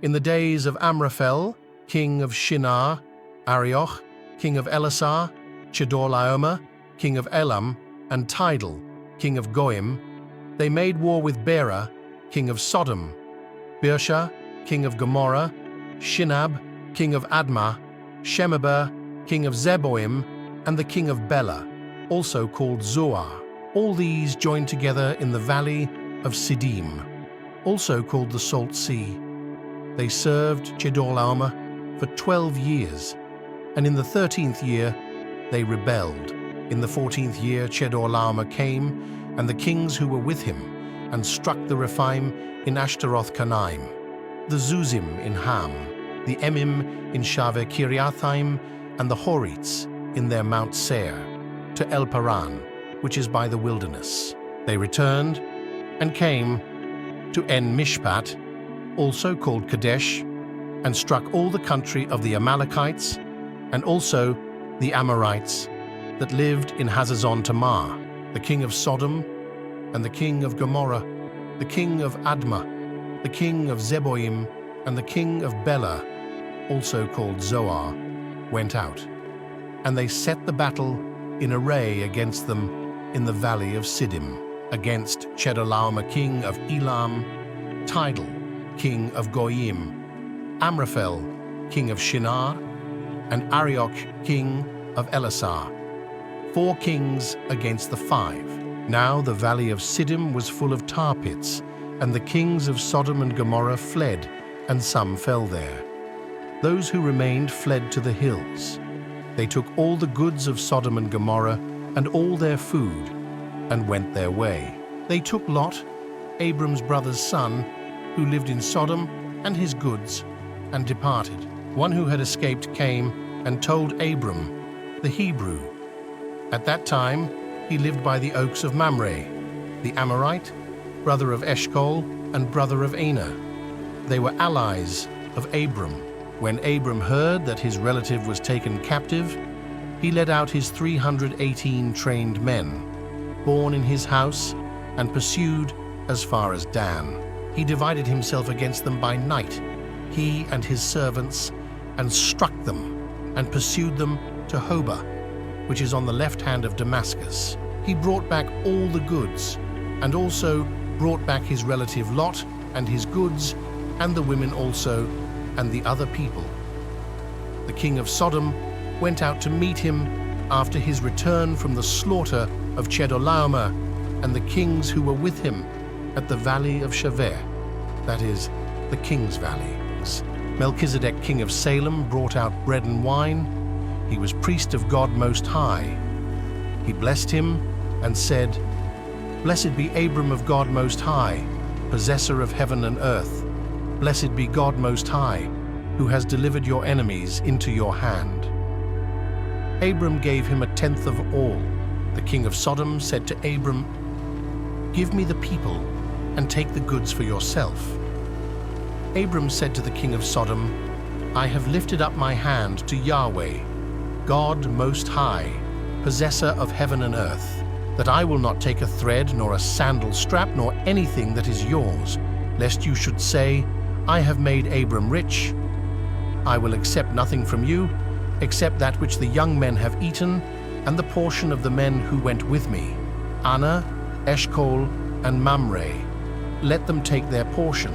In the days of Amraphel, king of Shinar, Arioch, king of Elasar, Chedorlaomer, king of Elam, and Tidal, king of Goim, they made war with Bera, king of Sodom, Birsha, king of Gomorrah, Shinab, king of Admah, Shemeber, king of Zeboim, and the king of Bela, also called Zoar. All these joined together in the valley of Siddim, also called the Salt Sea. They served Chedorlaomer for 12 years, and in the 13th year they rebelled. In the 14th year Chedorlaomer came, and the kings who were with him, and struck the Rephaim in Ashtaroth Kanaim, the Zuzim in Ham, the Emim in Shaveh Kiriathaim, and the Horites in their Mount Seir, to El Paran, which is by the wilderness. They returned and came to En Mishpat, also called Kadesh, and struck all the country of the Amalekites, and also the Amorites that lived in Hazazon Tamar, the king of Sodom, and the king of Gomorrah, the king of Admah, the king of Zeboim, and the king of Bela, also called Zoar, went out. And they set the battle in array against them in the valley of Siddim, against Chedorlaomer king of Elam, Tidal, king of Goyim, Amraphel, king of Shinar, and Arioch, king of Elasar, 4 kings against the 5. Now the valley of Siddim was full of tar pits, and the kings of Sodom and Gomorrah fled, and some fell there. Those who remained fled to the hills. They took all the goods of Sodom and Gomorrah, and all their food, and went their way. They took Lot, Abram's brother's son, who lived in Sodom, and his goods, and departed. One who had escaped came and told Abram, the Hebrew. At that time he lived by the oaks of Mamre, the Amorite, brother of Eshcol and brother of Aner. They were allies of Abram. When Abram heard that his relative was taken captive, he led out his 318 trained men, born in his house, and pursued as far as Dan. He divided himself against them by night, he and his servants, and struck them, and pursued them to Hobah, which is on the left hand of Damascus. He brought back all the goods, and also brought back his relative Lot and his goods, and the women also, and the other people. The king of Sodom went out to meet him after his return from the slaughter of Chedorlaomer, and the kings who were with him at the valley of Shaveh, that is, the king's valley. Melchizedek, king of Salem, brought out bread and wine. He was priest of God Most High. He blessed him and said, "Blessed be Abram of God Most High, possessor of heaven and earth. Blessed be God Most High, who has delivered your enemies into your hand." Abram gave him 1/10 of all. The king of Sodom said to Abram, "Give me the people and take the goods for yourself." Abram said to the king of Sodom, "I have lifted up my hand to Yahweh, God Most High, possessor of heaven and earth, that I will not take a thread nor a sandal strap nor anything that is yours, lest you should say, 'I have made Abram rich.' I will accept nothing from you, except that which the young men have eaten, and the portion of the men who went with me, Anna, Eshcol, and Mamre. Let them take their portion."